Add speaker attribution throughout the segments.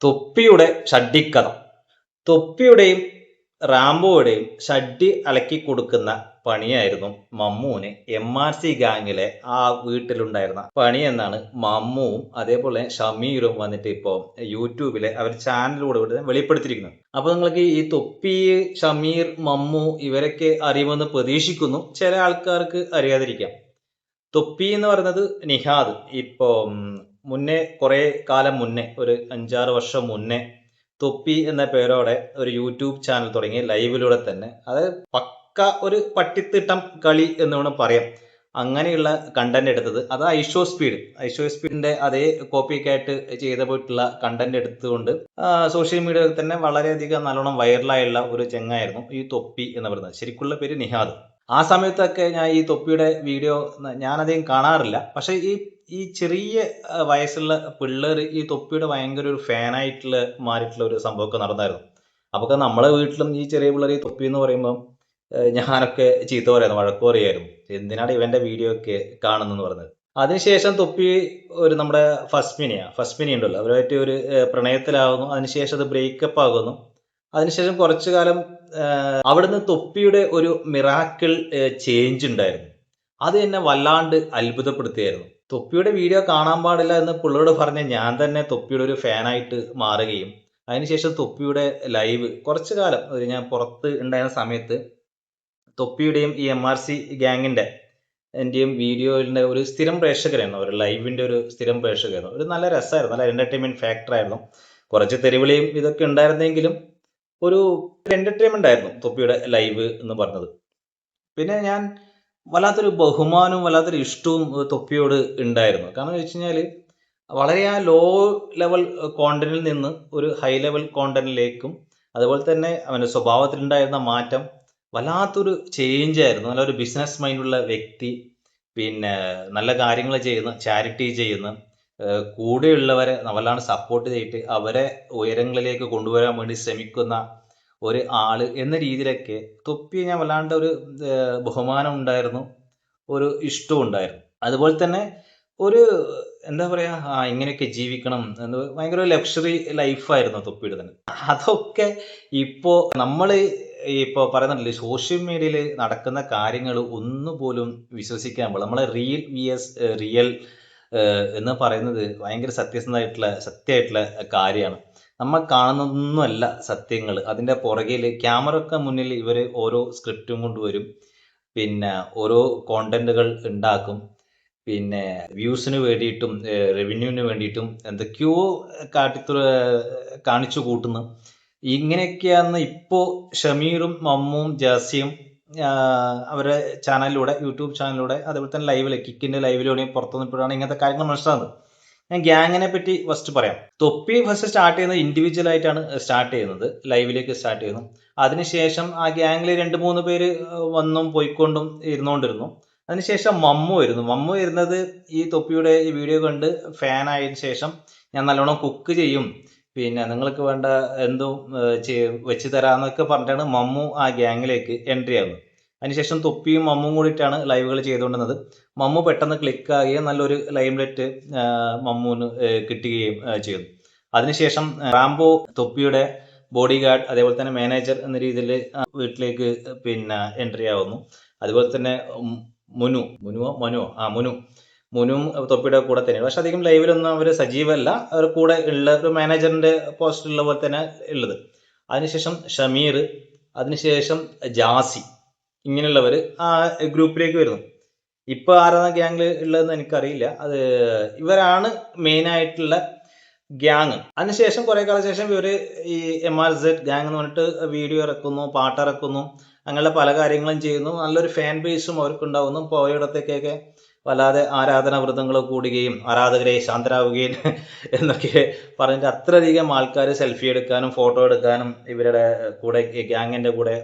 Speaker 1: തൊപ്പിയുടെ ഷഡ്ഡിക്കഥ. തൊപ്പിയുടെയും റാംബോയുടെയും ഷഡ്ഡി അലക്കി കൊടുക്കുന്ന പണിയായിരുന്നു മമ്മൂന് MRC ഗാങ്ങിലെ ആ വീട്ടിലുണ്ടായിരുന്ന പണി എന്നാണ് മമ്മുവും അതേപോലെ ഷമീറും വന്നിട്ട് ഇപ്പോൾ യൂട്യൂബിലെ അവർ ചാനലിലൂടെ വെളിപ്പെടുത്തിയിരിക്കുന്നത്. അപ്പൊ നിങ്ങൾക്ക് ഈ തൊപ്പി, ഷമീർ, മമ്മു ഇവരൊക്കെ അറിയുമെന്ന് പ്രതീക്ഷിക്കുന്നു. ചില ആൾക്കാർക്ക് അറിയാതിരിക്കാം. തൊപ്പി എന്ന് പറയുന്നത് നിഹാദ്. ഇപ്പോ മുന്നേ കുറെ കാലം മുന്നേ ഒരു 5-6 വർഷം മുന്നേ തൊപ്പി എന്ന പേരോടെ ഒരു യൂട്യൂബ് ചാനൽ തുടങ്ങി ലൈവിലൂടെ തന്നെ. അത് പക്ക ഒരു പട്ടിത്തിട്ടം കളി എന്ന് വേണം പറയാം. അങ്ങനെയുള്ള കണ്ടന്റ് എടുത്തത് അത് ഐഷോ സ്പീഡിന്റെ അതേ കോപ്പിയൊക്കെ ചെയ്ത പോയിട്ടുള്ള കണ്ടന്റ് എടുത്തുകൊണ്ട് സോഷ്യൽ മീഡിയയിൽ തന്നെ വളരെയധികം നല്ലോണം വൈറലായുള്ള ഒരു ചെങ്ങായിരുന്നു ഈ തൊപ്പി എന്ന് പറയുന്നത്. ശരിക്കുള്ള പേര് നിഹാദ്. ആ സമയത്തൊക്കെ ഞാൻ ഈ തൊപ്പിയുടെ വീഡിയോ ഞാനധികം കാണാറില്ല. പക്ഷെ ഈ ചെറിയ വയസ്സുള്ള പിള്ളേർ ഈ തൊപ്പിയുടെ ഭയങ്കര ഒരു ഫാനായിട്ടുള്ള മാറിയിട്ടുള്ള ഒരു സംഭവമൊക്കെ നടന്നായിരുന്നു. അപ്പൊ നമ്മളെ വീട്ടിലും ഈ ചെറിയ പിള്ളേർ ഈ തൊപ്പി എന്ന് പറയുമ്പോൾ ഞാനൊക്കെ ചീത്ത പറയായിരുന്നു, വഴക്ക് പറയായിരുന്നു. എന്തിനാണ് ഇവന്റെ വീഡിയോ ഒക്കെ കാണുന്നെന്ന് പറഞ്ഞത്. അതിനുശേഷം തൊപ്പി ഒരു നമ്മുടെ ഫസ്മിനി ഉണ്ടല്ലോ, അവരുമായിട്ട് ഒരു പ്രണയത്തിലാവുന്നു. അതിനുശേഷം അത് ബ്രേക്കപ്പ് ആകുന്നു. അതിനുശേഷം കുറച്ചു കാലം അവിടുന്ന് തൊപ്പിയുടെ ഒരു മിറാക്കിൾ ചേഞ്ച് ഉണ്ടായിരുന്നു. അത് എന്നെ വല്ലാണ്ട് അത്ഭുതപ്പെടുത്തിയായിരുന്നു. തൊപ്പിയുടെ വീഡിയോ കാണാൻ പാടില്ല എന്ന് പിള്ളേരോട് പറഞ്ഞ ഞാൻ തന്നെ തൊപ്പിയുടെ ഒരു ഫാനായിട്ട് മാറുകയും അതിനുശേഷം തൊപ്പിയുടെ ലൈവ് കുറച്ചു കാലം ഞാൻ പുറത്ത് ഉണ്ടായിരുന്ന സമയത്ത് തൊപ്പിയുടെയും ഈ MRC ഗാങ്ങിന്റെ എന്റെയും വീഡിയോയിലെ ഒരു സ്ഥിരം പ്രേക്ഷകരായിരുന്നു. ഒരു ലൈവിന്റെ ഒരു സ്ഥിരം പ്രേക്ഷകരായിരുന്നു. ഒരു നല്ല രസമായിരുന്നു, നല്ല എന്റർടൈൻമെന്റ് ഫാക്ടർ ആയിരുന്നു. കുറച്ച് തെരുവിളിയും ഇതൊക്കെ ഉണ്ടായിരുന്നെങ്കിലും ഒരു എന്റർടൈൻമെന്റ് ആയിരുന്നു തൊപ്പിയുടെ ലൈവ് എന്ന് പറഞ്ഞത്. പിന്നെ ഞാൻ വല്ലാത്തൊരു ബഹുമാനവും വല്ലാത്തൊരു ഇഷ്ടവും തൊപ്പിയോട് ഉണ്ടായിരുന്നു. കാരണം വെച്ച് കഴിഞ്ഞാല് വളരെ ആ ലോ ലെവൽ കോണ്ടന്റിൽ നിന്ന് ഒരു ഹൈ ലെവൽ കോണ്ടന്റിലേക്കും അതുപോലെ തന്നെ അവന്റെ സ്വഭാവത്തിലുണ്ടായിരുന്ന മാറ്റം വല്ലാത്തൊരു ചേഞ്ച് ആയിരുന്നു. നല്ലൊരു ബിസിനസ് മൈൻഡുള്ള വ്യക്തി, പിന്നെ നല്ല കാര്യങ്ങൾ ചെയ്യുന്ന, ചാരിറ്റി ചെയ്യുന്ന, കൂടെയുള്ളവരെ വല്ലാണ്ട് സപ്പോർട്ട് ചെയ്തിട്ട് അവരെ ഉയരങ്ങളിലേക്ക് കൊണ്ടുവരാൻ വേണ്ടി ശ്രമിക്കുന്ന ഒരു ആള് എന്ന രീതിയിലൊക്കെ തൊപ്പിയെ ഞാൻ വല്ലാണ്ട് ഒരു ബഹുമാനം ഉണ്ടായിരുന്നു, ഒരു ഇഷ്ടവും ഉണ്ടായിരുന്നു. അതുപോലെ തന്നെ ഒരു എന്താ പറയാ, ഇങ്ങനെയൊക്കെ ജീവിക്കണം എന്ന് ഭയങ്കര ലക്ഷറി ലൈഫായിരുന്നു തൊപ്പിയുടെ തന്നെ. അതൊക്കെ ഇപ്പോ നമ്മള് ഇപ്പൊ പറയുന്നുണ്ടല്ലേ, സോഷ്യൽ മീഡിയയിൽ നടക്കുന്ന കാര്യങ്ങൾ ഒന്നുപോലും വിശ്വസിക്കാൻ പാടില്ല. നമ്മളെ റിയൽ എന്ന് പറയുന്നത് ഭയങ്കര സത്യമായിട്ടുള്ള കാര്യമാണ്. നമ്മൾ കാണുന്നതൊന്നുമല്ല സത്യങ്ങൾ. അതിന്റെ പുറകിൽ ക്യാമറക്ക് മുന്നിൽ ഇവര് ഓരോ സ്ക്രിപ്റ്റും കൊണ്ടുവരും, പിന്നെ ഓരോ കോണ്ടന്റുകൾ ഉണ്ടാക്കും, പിന്നെ വ്യൂസിന് വേണ്ടിയിട്ടും റവന്യൂവിന് വേണ്ടിയിട്ടും എന്തൊക്കെയോ കാണിച്ചു കൂട്ടുന്നു. ഇങ്ങനെയൊക്കെയാണ് ഇപ്പോ ഷമീറും മമ്മും ജാസിയും അവരുടെ ചാനലിലൂടെ, യൂട്യൂബ് ചാനലിലൂടെ, അതേപോലെ തന്നെ കിക്കിന്റെ ലൈവിലൂടെയും പുറത്തു നിന്നപ്പോഴാണ് ഇങ്ങനത്തെ കാര്യങ്ങൾ മനസ്സിലാകുന്നത്. ഞാൻ ഗ്യാങ്ങിനെ പറ്റി ഫസ്റ്റ് പറയാം. തൊപ്പി ഫസ്റ്റ് സ്റ്റാർട്ട് ചെയ്യുന്നത് ഇൻഡിവിജ്വൽ ആയിട്ടാണ് സ്റ്റാർട്ട് ചെയ്യുന്നത്, ലൈവിലേക്ക് സ്റ്റാർട്ട് ചെയ്യുന്നു. അതിനുശേഷം ആ ഗ്യാങ്ങിൽ 2-3 പേര് വന്നും പോയിക്കൊണ്ടും ഇരുന്നുകൊണ്ടിരുന്നു. അതിനുശേഷം മമ്മു വരുന്നത് ഈ തൊപ്പിയുടെ ഈ വീഡിയോ കണ്ട് ഫാൻ ആയതിനു ശേഷം ഞാൻ നല്ലോണം കുക്ക് ചെയ്യും, പിന്നെ നിങ്ങൾക്ക് വേണ്ട എന്തും വെച്ച് തരാന്നൊക്കെ പറഞ്ഞിട്ടാണ് മമ്മു ആ ഗ്യാങ്ങിലേക്ക് എൻട്രി ആകുന്നത്. അതിനുശേഷം തൊപ്പിയും മമ്മും കൂടിയിട്ടാണ് ലൈവുകൾ ചെയ്തുകൊണ്ടിരുന്നത്. മമ്മു പെട്ടെന്ന് ക്ലിക്ക് ആകുകയും നല്ലൊരു ലൈംലൈറ്റ് മമ്മുവിന് കിട്ടുകയും ചെയ്തു. അതിനുശേഷം റാംബോ തൊപ്പിയുടെ ബോഡി ഗാർഡ്, അതേപോലെ തന്നെ മാനേജർ എന്ന രീതിയിൽ വീട്ടിലേക്ക് പിന്നെ എൻട്രി ആവുന്നു. അതുപോലെ തന്നെ മുനും തൊപ്പിയുടെ കൂടെ തന്നെയാണ്. പക്ഷെ അധികം ലൈവിലൊന്നും അവർ സജീവമല്ല, അവർ കൂടെ ഉള്ള ഒരു മാനേജറിന്റെ പോസ്റ്റിലുള്ള പോലെ തന്നെ ഉള്ളത്. അതിനുശേഷം ഷമീർ, അതിനുശേഷം ജാസി, ഇങ്ങനെയുള്ളവർ ആ ഗ്രൂപ്പിലേക്ക് വരുന്നു. ഇപ്പൊ ആരാണ് ഗ്യാങ്ങിൽ ഉള്ളതെന്ന് എനിക്കറിയില്ല. അത് ഇവരാണ് മെയിൻ ആയിട്ടുള്ള ഗ്യാങ്. അതിനുശേഷം കുറെ കാലം ശേഷം ഇവര് ഈ MRZ ഗ്യാങ് എന്ന് പറഞ്ഞിട്ട് വീഡിയോ ഇറക്കുന്നു, പാട്ടിറക്കുന്നു, അങ്ങനെയുള്ള പല കാര്യങ്ങളും ചെയ്യുന്നു. നല്ലൊരു ഫാൻ ബേസും അവർക്ക് ഉണ്ടാവുന്നു. പോയിടത്തേക്കൊക്കെ വല്ലാതെ ആരാധന വൃതങ്ങൾ കൂടുകയും ആരാധകരെ ശാന്തരാവുകയും എന്നൊക്കെ പറഞ്ഞിട്ട് അത്രയധികം ആൾക്കാർ സെൽഫി എടുക്കാനും ഫോട്ടോ എടുക്കാനും ഇവരുടെ കൂടെ ഗ്യാങ്ങിന്റെ കൂടെ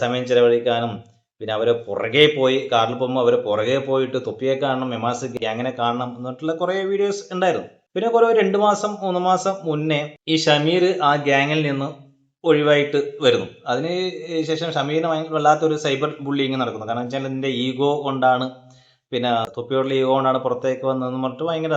Speaker 1: സമയം ചെലവഴിക്കാനും, പിന്നെ അവരെ പുറകെ പോയി കാറിൽ പോകുമ്പോൾ അവരെ പുറകെ പോയിട്ട് തൊപ്പിയെ കാണണം, MRC ഗ്യാങ്ങിനെ കാണണം എന്നിട്ടുള്ള കുറെ വീഡിയോസ് ഉണ്ടായിരുന്നു. പിന്നെ കുറെ 2 മാസം 3 മാസം മുന്നേ ഈ ഷമീർ ആ ഗ്യാങ്ങിൽ നിന്ന് ഒഴിവായിട്ട് വരുന്നു. അതിന് ശേഷം ഷമീറിന് വല്ലാത്തൊരു സൈബർ ബുള്ളിങ് നടക്കുന്നു. കാരണം വെച്ചാൽ ഇതിന്റെ ഈഗോ കൊണ്ടാണ്, പിന്നെ തൊപ്പിയോടുള്ള ഈഗോ കൊണ്ടാണ് പുറത്തേക്ക് വന്നതെന്ന് പറഞ്ഞിട്ട് ഭയങ്കര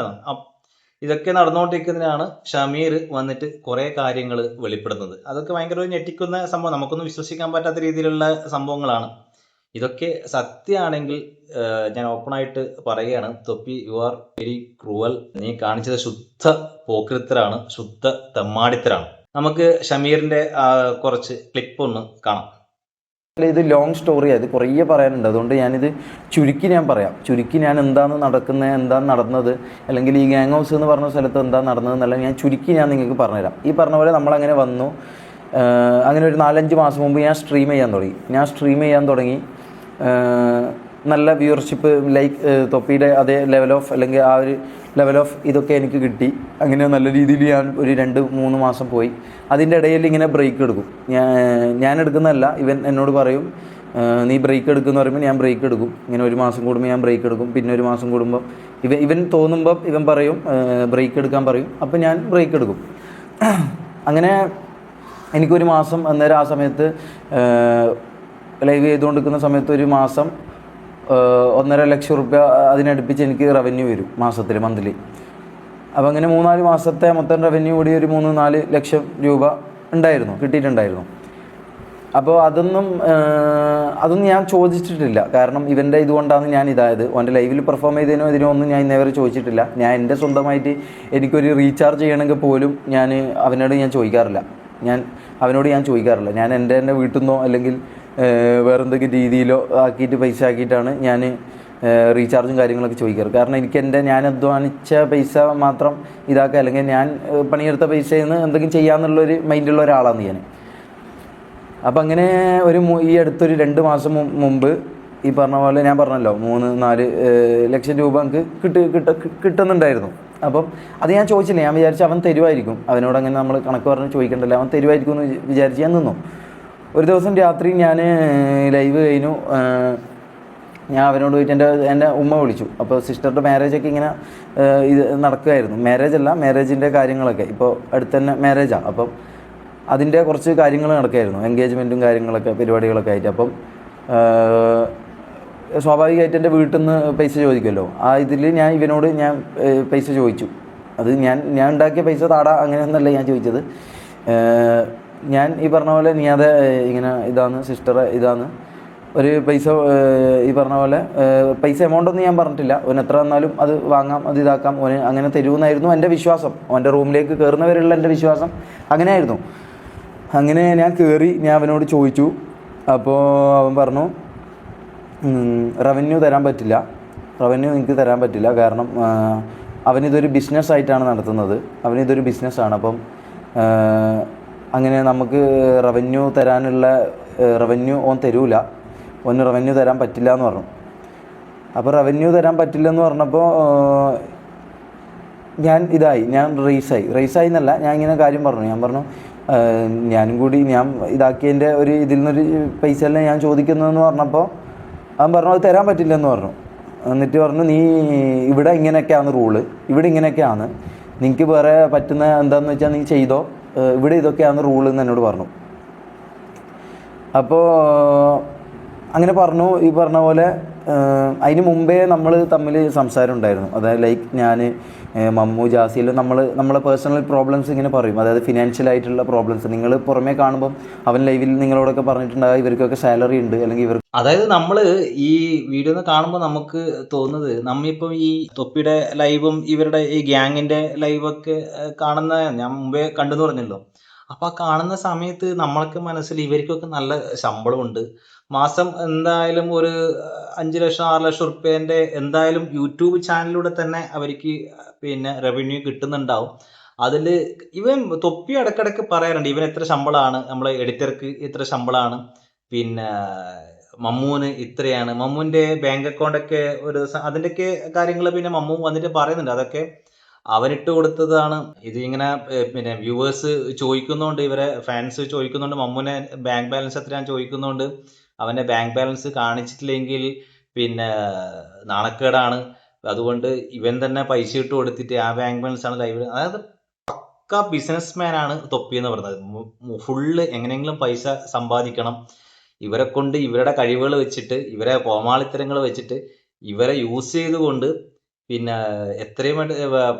Speaker 1: ഇതൊക്കെ നടന്നുകൊണ്ടിരിക്കുന്നതിനാണ് ഷമീർ വന്നിട്ട് കുറെ കാര്യങ്ങൾ വെളിപ്പെടുന്നത്. അതൊക്കെ ഭയങ്കര ഒരു ഞെട്ടിക്കുന്ന സംഭവം, നമുക്കൊന്നും വിശ്വസിക്കാൻ പറ്റാത്ത രീതിയിലുള്ള സംഭവങ്ങളാണ്. ഇതൊക്കെ സത്യമാണെങ്കിൽ ഞാൻ ഓപ്പണായിട്ട് പറയുകയാണ്, തൊപ്പി യു ആർ വെരി ക്രൂവൽ. നീ കാണിച്ചത് ശുദ്ധ പോക്രിത്തരാണ്, ശുദ്ധ തെമ്മാടിത്തരാണ്. നമുക്ക് ഷമീറിന്റെ കുറച്ച് ക്ലിപ്പ് ഒന്ന് കാണാം.
Speaker 2: ഇത് ലോങ് സ്റ്റോറിയാണ്, ഇത് കുറേ പറയാനുണ്ട്. അതുകൊണ്ട് ഞാനിത് ചുരുക്കി പറയാം. ചുരുക്കി ഞാൻ എന്താണ് നടക്കുന്നത്, എന്താണ് നടന്നത്, അല്ലെങ്കിൽ ഈ ഗ്യാങ് ഹൗസ് എന്ന് പറഞ്ഞ സ്ഥലത്ത് എന്താണ് നടന്നതെന്നല്ല ഞാൻ ചുരുക്കി നിങ്ങൾക്ക് പറഞ്ഞുതരാം. ഈ പറഞ്ഞ പോലെ നമ്മളങ്ങനെ വന്നു. അങ്ങനെ ഒരു 4-5 മാസം മുമ്പ് ഞാൻ സ്ട്രീം ചെയ്യാൻ തുടങ്ങി. നല്ല വ്യൂവർഷിപ്പ്, ലൈക്ക് തൊപ്പിയുടെ അതേ ലെവൽ ഓഫ്, അല്ലെങ്കിൽ ആ ഒരു ലെവൽ ഓഫ് ഇതൊക്കെ എനിക്ക് കിട്ടി. അങ്ങനെ നല്ല രീതിയിൽ ഞാൻ ഒരു 2-3 മാസം പോയി. അതിൻ്റെ ഇടയിൽ ഇങ്ങനെ ബ്രേക്ക് എടുക്കും. ഞാൻ എടുക്കുന്നതല്ല, ഇവൻ എന്നോട് പറയും നീ ബ്രേക്ക് എടുക്കുമെന്ന് പറയുമ്പോൾ ഞാൻ ബ്രേക്ക് എടുക്കും. ഇങ്ങനെ 1 മാസം കൂടുമ്പോൾ ഞാൻ ബ്രേക്ക് എടുക്കും. പിന്നെ 1 മാസം കൂടുമ്പോൾ ഇവൻ തോന്നുമ്പം ഇവൻ പറയും ബ്രേക്ക് എടുക്കാൻ പറയും. അപ്പം ഞാൻ ബ്രേക്ക് എടുക്കും. അങ്ങനെ എനിക്കൊരു മാസം, അന്നേരം ആ സമയത്ത് ലൈവ് ചെയ്തുകൊണ്ടിരിക്കുന്ന സമയത്ത് ഒരു മാസം 1.5 ലക്ഷം റുപ്യ അതിനടുപ്പിച്ച് എനിക്ക് റവന്യൂ വരും മാസത്തിൽ, മന്ത്ലി. അപ്പോൾ അങ്ങനെ 3-4 മാസത്തെ മൊത്തം റവന്യൂ കൂടി ഒരു 3-4 ലക്ഷം രൂപ കിട്ടിയിട്ടുണ്ടായിരുന്നു. അപ്പോൾ അതൊന്നും ഞാൻ ചോദിച്ചിട്ടില്ല. കാരണം ഇവൻ്റെ ഇതുകൊണ്ടാണ് ഞാൻ ഇതായത്. അവൻ്റെ ലൈവിൽ പെർഫോം ചെയ്തതിനോ ഇതിനോ ഒന്നും ഞാൻ ഇന്നേവരെ ചോദിച്ചിട്ടില്ല. ഞാൻ എൻ്റെ സ്വന്തമായിട്ട് എനിക്കൊരു റീചാർജ് ചെയ്യണമെങ്കിൽ പോലും ഞാൻ അവനോട് ചോദിക്കാറില്ല. ഞാൻ എൻ്റെ വീട്ടിൽ നിന്നോ അല്ലെങ്കിൽ വേറെ എന്തെങ്കിലും രീതിയിലോ പൈസ ആക്കിയിട്ടാണ് ഞാൻ റീചാർജും കാര്യങ്ങളൊക്കെ ചോദിക്കാറ്. കാരണം ഞാൻ അധ്വാനിച്ച പൈസ മാത്രം ഇതാക്കുക, അല്ലെങ്കിൽ ഞാൻ പണിയെടുത്ത പൈസയിൽ നിന്ന് എന്തെങ്കിലും ചെയ്യാമെന്നുള്ളൊരു മൈൻഡുള്ള ഒരാളാണ് ഞാൻ. അപ്പം അങ്ങനെ ഈ അടുത്തൊരു 2 മാസം മുമ്പ് ഈ പറഞ്ഞ പോലെ ഞാൻ പറഞ്ഞല്ലോ 3-4 ലക്ഷം രൂപ എനിക്ക് കിട്ടുന്നുണ്ടായിരുന്നു. അപ്പം അത് ഞാൻ ചോദിച്ചില്ല. ഞാൻ വിചാരിച്ചു അവൻ തരുമായിരിക്കും. അവനോട് അങ്ങനെ നമ്മൾ കണക്ക് പറഞ്ഞ് ചോദിക്കണ്ടല്ലോ, അവൻ തരുമായിരിക്കും എന്ന് വിചാരിച്ച് ഞാൻ നിന്നു. ഒരു ദിവസം രാത്രി ഞാൻ ലൈവ് കഴിഞ്ഞു. ഞാൻ അവനോട് പോയിട്ട് എൻ്റെ ഉമ്മ വിളിച്ചു. അപ്പോൾ സിസ്റ്ററുടെ മാരേജൊക്കെ ഇങ്ങനെ ഇത് നടക്കുകയായിരുന്നു. മാരേജിൻ്റെ കാര്യങ്ങളൊക്കെ ഇപ്പോൾ അടുത്ത് തന്നെ മാരേജാണ്. അപ്പം അതിൻ്റെ കുറച്ച് കാര്യങ്ങൾ നടക്കുകയായിരുന്നു, എൻഗേജ്മെൻറ്റും കാര്യങ്ങളൊക്കെ, പരിപാടികളൊക്കെ ആയിട്ട്. അപ്പം സ്വാഭാവികമായിട്ട് എൻ്റെ വീട്ടിൽ നിന്ന് പൈസ ചോദിക്കുമല്ലോ. ആ ഇതിൽ ഇവനോട് ഞാൻ പൈസ ചോദിച്ചു. അത് ഞാൻ ഉണ്ടാക്കിയ പൈസ താടാ അങ്ങനെയൊന്നല്ല ഞാൻ ചോദിച്ചത്. ഞാൻ ഈ പറഞ്ഞ പോലെ നീ അത് ഇങ്ങനെ ഇതാണ് സിസ്റ്ററെ, ഇതാണ് ഒരു പൈസ, ഈ പറഞ്ഞ പോലെ പൈസ എമൗണ്ടൊന്നും ഞാൻ പറഞ്ഞിട്ടില്ല. ഓൻ എത്ര വന്നാലും അത് വാങ്ങാം, അത് ഇതാക്കാം, ഓന് അങ്ങനെ തരുമെന്നായിരുന്നു എൻ്റെ വിശ്വാസം. ഓൻ്റെ റൂമിലേക്ക് കയറുന്നവരുള്ള എൻ്റെ വിശ്വാസം അങ്ങനെയായിരുന്നു. അങ്ങനെ ഞാൻ കയറി, ഞാൻ അവനോട് ചോദിച്ചു. അപ്പോൾ അവൻ പറഞ്ഞു റവന്യൂ എനിക്ക് തരാൻ പറ്റില്ല. കാരണം അവനിതൊരു ബിസിനസ്സായിട്ടാണ് നടത്തുന്നത്. അവനിതൊരു ബിസിനസ്സാണ്. അപ്പം അങ്ങനെ നമുക്ക് റവന്യൂ ഓൻ തരൂല, ഓന് റവന്യൂ തരാൻ പറ്റില്ല എന്ന് പറഞ്ഞു. അപ്പോൾ റവന്യൂ തരാൻ പറ്റില്ലെന്ന് പറഞ്ഞപ്പോൾ ഞാൻ റേസായി എന്നല്ല, ഞാൻ ഇങ്ങനെ കാര്യം പറഞ്ഞു. ഞാൻ പറഞ്ഞു ഞാനും കൂടി ഞാൻ ഇതാക്കിയതിൻ്റെ ഇതിൽ നിന്നൊരു പൈസ എല്ലാം ഞാൻ ചോദിക്കുന്നതെന്ന് പറഞ്ഞപ്പോൾ അവൻ പറഞ്ഞു അത് തരാൻ പറ്റില്ലെന്ന് പറഞ്ഞു. എന്നിട്ട് പറഞ്ഞു നീ ഇവിടെ ഇങ്ങനെയൊക്കെയാണ് റൂള്, ഇവിടെ ഇങ്ങനെയൊക്കെയാണ്, നിനക്ക് വേറെ പറ്റുന്ന എന്താണെന്ന് വെച്ചാൽ നീ ചെയ്തോ, ഇവിടെ ഇതൊക്കെയാണ് റൂള് എന്ന് എന്നോട് പറഞ്ഞു. അപ്പോൾ അങ്ങനെ പറഞ്ഞു. ഈ പറഞ്ഞ പോലെ അതിന് മുമ്പേ നമ്മൾ തമ്മിൽ സംസാരം ഉണ്ടായിരുന്നു. അതായത് ലൈക്ക് ഞാൻ മമ്മു ജാസിയിൽ നമ്മളെ പേഴ്സണൽ പ്രോബ്ലംസ് ഇങ്ങനെ പറയും. അതായത് ഫിനാൻഷ്യലായിട്ടുള്ള പ്രോബ്ലംസ് നിങ്ങൾ പുറമേ കാണുമ്പം അവൻ ലൈവിൽ നിങ്ങളോടൊക്കെ പറഞ്ഞിട്ടുണ്ടാകും ഇവർക്കൊക്കെ സാലറി ഉണ്ട്, അല്ലെങ്കിൽ ഇവർ,
Speaker 1: അതായത് നമ്മൾ ഈ വീഡിയോ കാണുമ്പോൾ നമുക്ക് തോന്നുന്നത് നമ്മിപ്പം ഈ തൊപ്പിയുടെ ലൈവും ഇവരുടെ ഈ ഗ്യാങ്ങിന്റെ ലൈവൊക്കെ കാണുന്ന ഞാൻ മുമ്പേ കണ്ടെന്ന് പറഞ്ഞല്ലോ. അപ്പൊ ആ കാണുന്ന സമയത്ത് നമ്മൾക്ക് മനസ്സിൽ ഇവർക്കൊക്കെ നല്ല ശമ്പളമുണ്ട്, മാസം എന്തായാലും ഒരു 5 ലക്ഷം 6 ലക്ഷം റുപ്യേന്റെ എന്തായാലും യൂട്യൂബ് ചാനലിലൂടെ തന്നെ അവർക്ക് പിന്നെ റവന്യൂ കിട്ടുന്നുണ്ടാവും. അതിൽ ഇവൻ തൊപ്പി ഇടക്കിടക്ക് പറയാറുണ്ട് ഇവൻ എത്ര ശമ്പളമാണ്, നമ്മളെ എഡിറ്റർക്ക് ഇത്ര ശമ്പളമാണ്, പിന്നെ മമ്മൂന് ഇത്രയാണ്, മമ്മൂന്റെ ബാങ്ക് അക്കൗണ്ട് ഒക്കെ അതിന്റെയൊക്കെ കാര്യങ്ങൾ പിന്നെ മമ്മൂ വന്നിട്ട് പറയുന്നുണ്ട്. അതൊക്കെ അവനിട്ട് കൊടുത്തതാണ്. ഇത് ഇങ്ങനെ പിന്നെ വ്യൂവേഴ്സ് ചോദിക്കുന്നുണ്ട്, ഇവരെ ഫാൻസ് ചോദിക്കുന്നുണ്ട്, മമ്മൂനെ ബാങ്ക് ബാലൻസ് എത്രയാണ് ചോദിക്കുന്നുണ്ട്. അവന്റെ ബാങ്ക് ബാലൻസ് കാണിച്ചിട്ടില്ലെങ്കിൽ പിന്നെ നാണക്കേടാണ്. അതുകൊണ്ട് ഇവൻ തന്നെ പൈസ ഇട്ട് കൊടുത്തിട്ട് ആ ബാങ്ക് ബാലൻസ് ആണ് ലൈവ്. അതായത് പക്ക ബിസിനസ്മാൻ ആണ് തൊപ്പി എന്ന് പറയുന്നത്. ഫുള്ള് എങ്ങനെയെങ്കിലും പൈസ സമ്പാദിക്കണം, ഇവരെ കൊണ്ട് ഇവരുടെ കഴിവുകൾ വെച്ചിട്ട്, ഇവരെ കോമാളിത്തരങ്ങൾ വെച്ചിട്ട്, ഇവരെ യൂസ് ചെയ്തുകൊണ്ട് പിന്നെ എത്രയും വേണ്ട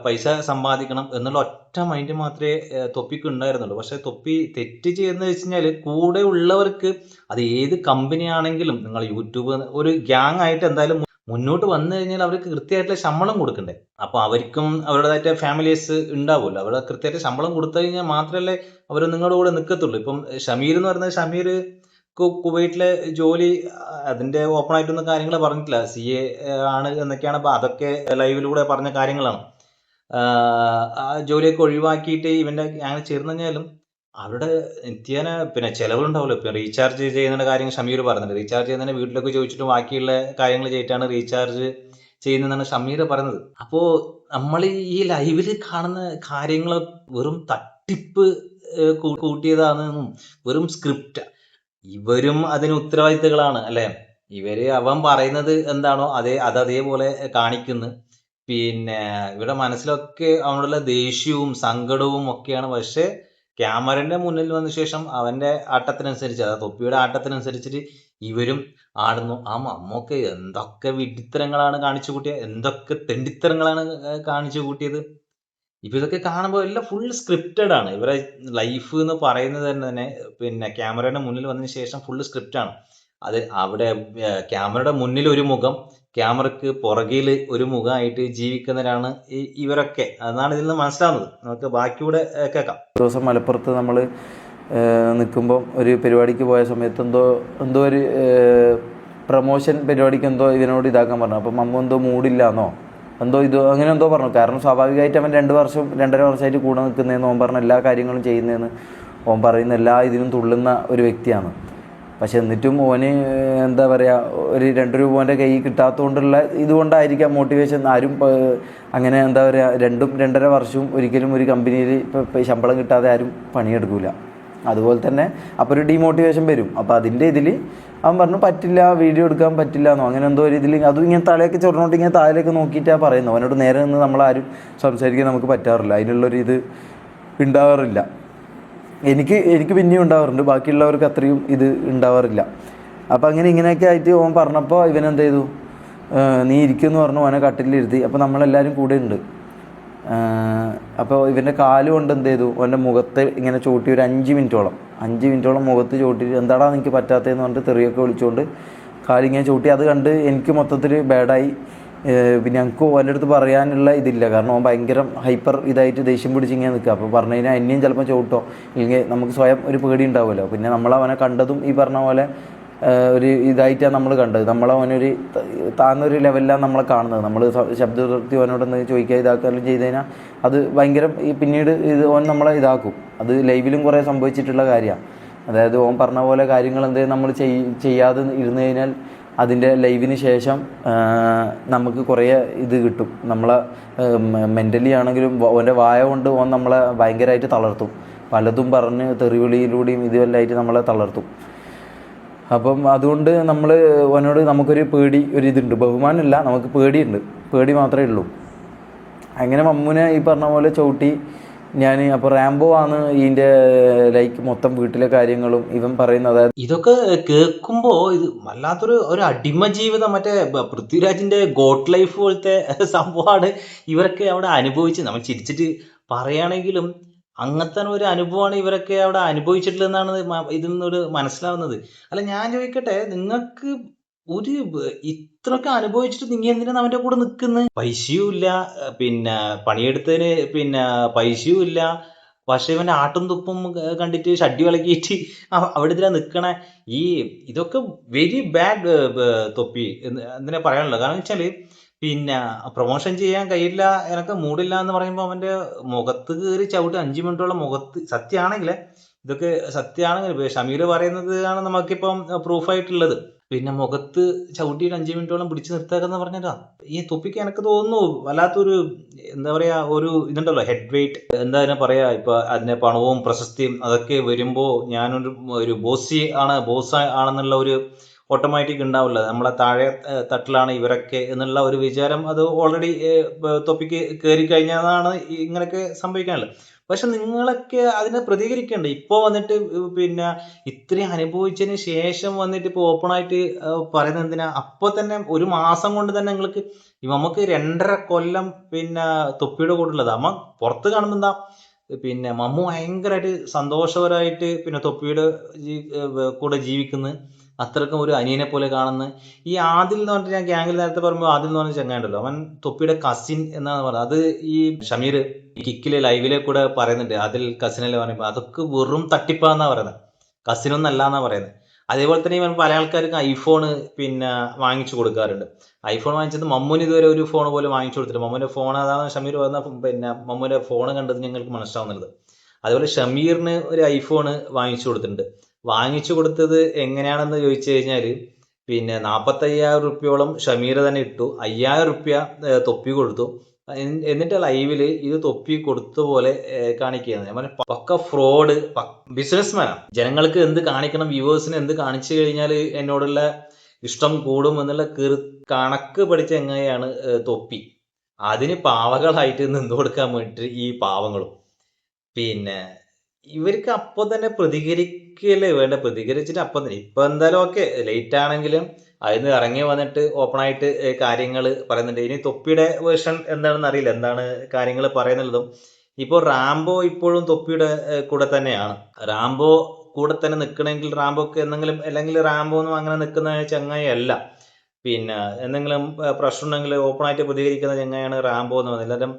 Speaker 1: പൈസ സമ്പാദിക്കണം എന്നുള്ള ഒറ്റ മൈൻഡ് മാത്രമേ തൊപ്പിക്ക് ഉണ്ടായിരുന്നുള്ളൂ. പക്ഷെ തൊപ്പി തെറ്റ് ചെയ്യുന്നത് വെച്ച് കഴിഞ്ഞാൽ കൂടെ ഉള്ളവർക്ക് അത് ഏത് കമ്പനി ആണെങ്കിലും നിങ്ങൾ യൂട്യൂബ് ഒരു ഗ്യാങ് ആയിട്ട് എന്തായാലും മുന്നോട്ട് വന്നു കഴിഞ്ഞാൽ അവർക്ക് കൃത്യമായിട്ടുള്ള ശമ്പളം കൊടുക്കണ്ടേ. അപ്പൊ അവർക്കും അവരുടേതായിട്ട് ഫാമിലീസ് ഉണ്ടാവുമല്ലോ. അവിടെ കൃത്യമായിട്ട് ശമ്പളം കൊടുത്തു കഴിഞ്ഞാൽ മാത്രമല്ലേ അവർ നിങ്ങളുടെ കൂടെ നിൽക്കത്തുള്ളൂ. ഇപ്പം ഷമീർ എന്ന് പറയുന്നത് ഷമീർ കുവൈറ്റിലെ ജോലി അതിന്റെ ഓപ്പൺ ആയിട്ടൊന്നും കാര്യങ്ങൾ പറഞ്ഞിട്ടില്ല. CA ആണ് എന്നൊക്കെയാണ്. അപ്പൊ അതൊക്കെ ലൈവിലൂടെ പറഞ്ഞ കാര്യങ്ങളാണ്. ആ ജോലിയൊക്കെ ഒഴിവാക്കിയിട്ട് ഇവന്റെ ഗ്യാങ് ചേർന്ന് കഴിഞ്ഞാലും അവരുടെ നിത്യേന പിന്നെ ചെലവുകളുണ്ടാവുമല്ലോ. ഇപ്പൊ റീചാർജ് ചെയ്യുന്ന കാര്യങ്ങൾ ഷമീർ പറയുന്നുണ്ട്. റീചാർജ് ചെയ്യുന്നതിന് വീട്ടിലൊക്കെ ചോദിച്ചിട്ട് ബാക്കിയുള്ള കാര്യങ്ങൾ ചെയ്തിട്ടാണ് റീചാർജ് ചെയ്യുന്നതെന്നാണ് ഷമീർ പറയുന്നത്. അപ്പോ നമ്മൾ ഈ ലൈവിൽ കാണുന്ന കാര്യങ്ങൾ വെറും തട്ടിപ്പ് കൂട്ടിയതാണെന്നും വെറും സ്ക്രിപ്റ്റ്. ഇവരും അതിന് ഉത്തരവാദിത്തങ്ങളാണ് അല്ലെ. അവൻ പറയുന്നത് എന്താണോ അതേപോലെ കാണിക്കുന്നു. പിന്നെ ഇവരുടെ മനസ്സിലൊക്കെ അവനുള്ള ദേഷ്യവും സങ്കടവും ഒക്കെയാണ്. പക്ഷെ ക്യാമറന്റെ മുന്നിൽ വന്ന ശേഷം അവന്റെ ആട്ടത്തിനനുസരിച്ച്, അതായത് തൊപ്പിയുടെ ആട്ടത്തിനനുസരിച്ചിട്ട് ഇവരും ആടുന്നു. ആ മമ്മൊക്കെ എന്തൊക്കെ വിഡ്ഢിത്തരങ്ങളാണ് കാണിച്ചു കൂട്ടിയത്, എന്തൊക്കെ തെണ്ടിത്തരങ്ങളാണ് കാണിച്ചു കൂട്ടിയത്. ഇപ്പൊ ഇതൊക്കെ കാണുമ്പോൾ എല്ലാം ഫുൾ സ്ക്രിപ്റ്റഡ് ആണ്. ഇവരെ ലൈഫ് എന്ന് പറയുന്നത് തന്നെ പിന്നെ ക്യാമറയുടെ മുന്നിൽ വന്നതിന് ശേഷം ഫുൾ സ്ക്രിപ്റ്റ് ആണ്. അത് അവിടെ ക്യാമറയുടെ മുന്നിൽ ഒരു മുഖം, ക്യാമറക്ക് പുറകിൽ ഒരു മുഖമായിട്ട് ജീവിക്കുന്നവരാണ് ഇവരൊക്കെ. അതാണ് ഇതിൽ നിന്ന് മനസ്സിലാവുന്നത്. നമുക്ക് ബാക്കിയൂടെ കേൾക്കാം.
Speaker 2: ദിവസം മലപ്പുറത്ത് നമ്മൾ നിൽക്കുമ്പോൾ ഒരു പരിപാടിക്ക് പോയ സമയത്ത് എന്തോ ഒരു പ്രൊമോഷൻ പരിപാടിക്ക് എന്തോ ഇതിനോട് ഇതാക്കാൻ പറഞ്ഞു. അപ്പം മമ്മു എന്തോ മൂടില്ലാന്നോ അങ്ങനെ എന്തോ പറഞ്ഞു. കാരണം സ്വാഭാവികമായിട്ട് അവൻ 2-2.5 വർഷമായിട്ട് കൂടെ നിൽക്കുന്നതെന്ന് ഓൻ പറഞ്ഞ എല്ലാ കാര്യങ്ങളും ചെയ്യുന്നതെന്ന് ഓൻ പറയുന്ന എല്ലാ ഇതിനും തുള്ളുന്ന ഒരു വ്യക്തിയാണ്. പക്ഷെ എന്നിട്ടും ഓന് എന്താ പറയുക, ഒരു 2 രൂപ ഓൻ്റെ കയ്യിൽ കിട്ടാത്തതുകൊണ്ടുള്ള ഇതുകൊണ്ടായിരിക്കാം മോട്ടിവേഷൻ. ആരും അങ്ങനെ എന്താ പറയുക 2-2.5 വർഷവും ഒരിക്കലും ഒരു കമ്പനിയിൽ ഇപ്പോൾ ശമ്പളം കിട്ടാതെ ആരും പണിയെടുക്കില്ല. അതുപോലെ തന്നെ അപ്പോൾ ഒരു ഡീമോട്ടിവേഷൻ വരും. അപ്പോൾ അതിൻ്റെ ഇതിൽ അവൻ പറഞ്ഞു പറ്റില്ല, വീഡിയോ എടുക്കാൻ പറ്റില്ല എന്നോ അങ്ങനെ എന്തോ ഒരു ഇതിൽ. അതും ഇങ്ങനെ തലയൊക്കെ ചൊറന്നോട്ട് ഇങ്ങനെ താഴേക്ക് നോക്കിയിട്ടാണ് പറയുന്നത്. അവനോട് നേരെ നിന്ന് നമ്മളാരും സംസാരിക്കാൻ നമുക്ക് പറ്റാറില്ല, അതിനുള്ളൊരു ഇത് ഉണ്ടാവാറില്ല. എനിക്ക് പിന്നെയും ഉണ്ടാവാറുണ്ട്, ബാക്കിയുള്ളവർക്ക് അത്രയും ഇത് ഉണ്ടാവാറില്ല. അപ്പോൾ ഇങ്ങനെയൊക്കെ ആയിട്ട് ഓൻ പറഞ്ഞപ്പോൾ ഇവനെന്ത് ചെയ്തു, നീ ഇരിക്കുമെന്ന് പറഞ്ഞു. ഓനെ കട്ടിലിരുത്തി. അപ്പോൾ നമ്മളെല്ലാവരും കൂടെ ഉണ്ട്. അപ്പോൾ ഇവൻ്റെ കാല് കൊണ്ട് എന്ത് ചെയ്തു, ഓൻ്റെ മുഖത്ത് ഇങ്ങനെ ചൂട്ടി ഒരു 5 മിനിറ്റോളം മുഖത്ത് ചൂട്ടിയിട്ട് എന്താടാ എനിക്ക് പറ്റാത്തതെന്ന് പറഞ്ഞിട്ട് തെറിയൊക്കെ വിളിച്ചുകൊണ്ട് കാലിങ്ങനെ ചൂട്ടി. അത് കണ്ട് എനിക്ക് മൊത്തത്തിൽ ബാഡായി. പിന്നെ ഞങ്ങൾക്ക് ഓൻ്റെ അടുത്ത് പറയാനുള്ള ഇതില്ല, കാരണം ഓൻ ഭയങ്കര ഹൈപ്പർ ഇതായിട്ട് ദേഷ്യം പിടിച്ചിങ്ങനെ നിൽക്കുക. അപ്പോൾ പറഞ്ഞു കഴിഞ്ഞാൽ എന്നെയും ചിലപ്പോൾ ചവിട്ടോ, ഇല്ലെങ്കിൽ നമുക്ക് സ്വയം ഒരു പേടി ഉണ്ടാവുമല്ലോ. പിന്നെ നമ്മളവനെ കണ്ടതും ഈ പറഞ്ഞ പോലെ ഒരു ഇതായിട്ടാണ് നമ്മൾ കണ്ടത്. നമ്മളവനൊരു താന്നൊരു ലെവലിലാണ് നമ്മളെ കാണുന്നത്. നമ്മൾ ശബ്ദ ഉയർത്തി അവനോടൊന്ന് ചോദിക്കുക ഇതാക്കാനും ചെയ്ത് കഴിഞ്ഞാൽ അത് ഭയങ്കര പിന്നീട് ഓൻ നമ്മളെ ഇതാക്കും. അത് ലൈവിലും കുറേ സംഭവിച്ചിട്ടുള്ള കാര്യമാണ്. അതായത് ഓൻ പറഞ്ഞ പോലെ കാര്യങ്ങൾ എന്തെങ്കിലും നമ്മൾ ചെയ്യാതെ ഇരുന്ന് കഴിഞ്ഞാൽ അതിൻ്റെ ലൈവിന് ശേഷം നമുക്ക് കുറേ ഇത് കിട്ടും. നമ്മളെ മെൻ്റലി ആണെങ്കിലും ഓൻ്റെ വായ കൊണ്ട് ഓൻ നമ്മളെ ഭയങ്കരമായിട്ട് തളർത്തും. പലതും പറഞ്ഞ് തെറിവിളിയിലൂടെയും ഇതുമെല്ലാമായിട്ട് നമ്മളെ തളർത്തും. അപ്പം അതുകൊണ്ട് ഓനോട് നമുക്കൊരു പേടി, ഇതുണ്ട്. ബഹുമാനമില്ല, നമുക്ക് പേടിയുണ്ട്. പേടി മാത്രമേ ഉള്ളൂ. അങ്ങനെ മമ്മൂനെ ഈ പറഞ്ഞ പോലെ ചവിട്ടി ഞാൻ. അപ്പോൾ റാംബോ ആണ് ഇതിൻ്റെ മൊത്തം വീട്ടിലെ കാര്യങ്ങളും ഇവൻ പറയുന്നത്. അതായത്
Speaker 1: ഇതൊക്കെ കേൾക്കുമ്പോ ഇത് വല്ലാത്തൊരു അടിമ ജീവിതം, മറ്റേ പൃഥ്വിരാജിന്റെ ഗോട്ട് ലൈഫ് പോലത്തെ സംഭവമാണ് ഇവരൊക്കെ അവിടെ അനുഭവിച്ച്. നമ്മൾ ചിരിച്ചിട്ട് പറയുകയാണെങ്കിലും അങ്ങനത്തെ ഒരു അനുഭവമാണ് ഇവരൊക്കെ അവിടെ അനുഭവിച്ചിട്ടുള്ളതെന്നാണ് ഇതിൽ നിന്നൊരു മനസ്സിലാവുന്നത്. അല്ല, ഞാൻ ചോദിക്കട്ടെ, നിങ്ങൾക്ക് ഇത്രയൊക്കെ അനുഭവിച്ചിട്ട് നിങ്ങൾ എന്തിനാണ് അവന്റെ കൂടെ നിൽക്കുന്നത്? പൈസയും ഇല്ല, പിന്നെ പണിയെടുത്തതിന് പിന്നെ പൈസയും ഇല്ല. പക്ഷെ ഇവന്റെ ആട്ടും തുപ്പും കണ്ടിട്ട് ഷഡ്ഡി വിളക്കിയിട്ട് അവിടെ ഇതിലാ നിൽക്കണേ. ഇതൊക്കെ വെരി ബാഡ് തൊപ്പി എന്തിനാ പറയാനുള്ളത്. കാരണം വെച്ചാല് പിന്നെ പ്രൊമോഷൻ ചെയ്യാൻ കഴിയില്ല, എനക്ക് മൂടില്ല എന്ന് പറയുമ്പോൾ അവന്റെ മുഖത്ത് കയറി ചവിട്ടി 5 മിനിറ്റോളം മുഖത്ത്. സത്യമാണെങ്കിൽ ഇതൊക്കെ സത്യമാണെങ്കിൽ ഷമീർ പറയുന്നത് ആണ് നമുക്കിപ്പം പ്രൂഫായിട്ടുള്ളത്. പിന്നെ മുഖത്ത് ചവിട്ടിയിട്ട് 5 മിനിറ്റോളം പിടിച്ചു നിർത്താക്കെന്ന് പറഞ്ഞാ ഈ തൊപ്പിക്ക് എനിക്ക് തോന്നുന്നു വല്ലാത്തൊരു എന്താ പറയാ, ഒരു ഇതുണ്ടല്ലോ ഹെഡ് വെയിറ്റ്, എന്താ അതിനെ പറയാ, ഇപ്പൊ അതിന്റെ പണവും പ്രശസ്തിയും അതൊക്കെ വരുമ്പോ ഞാനൊരു ബോസ് ആണെന്നുള്ള ഒരു ഓട്ടോമാറ്റിക് ഉണ്ടാവില്ല. നമ്മളെ താഴെ തട്ടിലാണ് ഇവരൊക്കെ എന്നുള്ള ഒരു വിചാരം അത് ഓൾറെഡി തൊപ്പിക്ക് കയറി കഴിഞ്ഞതാണ് ഇങ്ങനെയൊക്കെ സംഭവിക്കാനുള്ളത്. പക്ഷെ നിങ്ങളൊക്കെ അതിനെ പ്രതികരിക്കണ്ടേ? ഇപ്പൊ വന്നിട്ട് പിന്നെ ഇത്രയും അനുഭവിച്ചതിന് ശേഷം വന്നിട്ട് ഇപ്പൊ ഓപ്പൺ ആയിട്ട് പറയുന്നത് എന്തിനാ? അപ്പൊ തന്നെ ഒരു മാസം കൊണ്ട് തന്നെ നിങ്ങൾക്ക് നമുക്ക് 2.5 കൊല്ലം പിന്നെ തൊപ്പിയുടെ കൂടെ ഉള്ളത് അമ്മ പുറത്ത് കാണുമ്പോ എന്താ പിന്നെ മമ്മു ഭയങ്കരമായിട്ട് സന്തോഷപരമായിട്ട് പിന്നെ തൊപ്പിയുടെ കൂടെ ജീവിക്കുന്നു, അത്രക്കും ഒരു അനിയനെ പോലെ കാണുന്നു. ഈ ആദിൽ എന്ന് പറഞ്ഞിട്ട് ഞാൻ ഗ്യാങ്ങിൽ നേരത്തെ പറയുമ്പോൾ ആദിൽ എന്ന് പറഞ്ഞ ചങ്ങാണ്ടല്ലോ, അവൻ തൊപ്പിയുടെ കസിൻ എന്നാണ് പറയുന്നത്. അത് ഈ ഷമീർ കിക്കിലെ ലൈവിലെ കൂടെ പറയുന്നുണ്ട്, അതിൽ കസിനല്ലേ പറയുമ്പോൾ അതൊക്കെ വെറും തട്ടിപ്പാന്നാ പറയുന്നത്, കസിനൊന്നും അല്ല എന്നാ പറയുന്നത്. അതേപോലെ തന്നെ ഇവൻ പല ആൾക്കാർക്ക് ഐഫോണ് പിന്നെ വാങ്ങിച്ചു കൊടുക്കാറുണ്ട്. ഐഫോൺ വാങ്ങിച്ചത് മമ്മൂന് ഇതുവരെ ഒരു ഫോൺ പോലും വാങ്ങിച്ചു കൊടുത്തില്ല. മമ്മൂന്റെ ഫോൺ അതാണ് ഷമീർ പറഞ്ഞ പിന്നെ മമ്മൂന്റെ ഫോൺ കണ്ടത് ഞങ്ങൾക്ക് മനസ്സിലാവുന്നത്. അതുപോലെ ഷമീറിന് ഒരു ഐഫോണ് വാങ്ങിച്ചു കൊടുത്തിട്ടുണ്ട്. വാങ്ങിച്ചു കൊടുത്തത് എങ്ങനെയാണെന്ന് ചോദിച്ചു കഴിഞ്ഞാൽ പിന്നെ 45,000 റുപ്യോളം ഷമീർ തന്നെ ഇട്ടു, 5,000 റുപ്യ തൊപ്പി കൊടുത്തു. എന്നിട്ട് ലൈവില് ഇത് തൊപ്പി കൊടുത്ത പോലെ കാണിക്കുകയാണ്. ഞാൻ പറഞ്ഞ പക്ക ഫ്രോഡ് ബിസിനസ്മാനാണ്. ജനങ്ങൾക്ക് എന്ത് കാണിക്കണം, വ്യൂവേഴ്സിന് എന്ത് കാണിച്ചു കഴിഞ്ഞാൽ എന്നോടുള്ള ഇഷ്ടം കൂടും എന്നുള്ള കണക്ക് പഠിച്ച എങ്ങനെയാണ് തൊപ്പി. അതിന് പാവകളായിട്ട് നിന്ന് കൊടുക്കാൻ വേണ്ടിയിട്ട് ഈ പാവങ്ങളും പിന്നെ ഇവർക്ക് അപ്പൊ തന്നെ പ്രതികരിക്കല്ലേ വേണ്ട. പ്രതികരിച്ചിട്ട് അപ്പം തന്നെ ഇപ്പൊ എന്തായാലും ഓക്കെ ലേറ്റ് ആണെങ്കിലും അതിന് ഇറങ്ങി വന്നിട്ട് ഓപ്പൺ ആയിട്ട് കാര്യങ്ങൾ പറയുന്നുണ്ട്. ഇനി തൊപ്പിയുടെ വേർഷൻ എന്താണെന്ന് അറിയില്ല, എന്താണ് കാര്യങ്ങൾ പറയുന്നുള്ളതും. ഇപ്പോൾ റാംബോ ഇപ്പോഴും തൊപ്പിയുടെ കൂടെ തന്നെയാണ്. റാംബോ കൂടെ തന്നെ നിൽക്കണമെങ്കിൽ റാംബോക്ക് എന്തെങ്കിലും, അല്ലെങ്കിൽ റാംബോ ഒന്നും അങ്ങനെ നിൽക്കുന്ന ചങ്ങായി അല്ല. പിന്നെ എന്തെങ്കിലും പ്രശ്നം ഉണ്ടെങ്കിൽ ഓപ്പൺ ആയിട്ട് പ്രതികരിക്കുന്ന ചങ്ങായാണ് റാംബോ എന്ന് പറയുന്നത്. എല്ലാവരും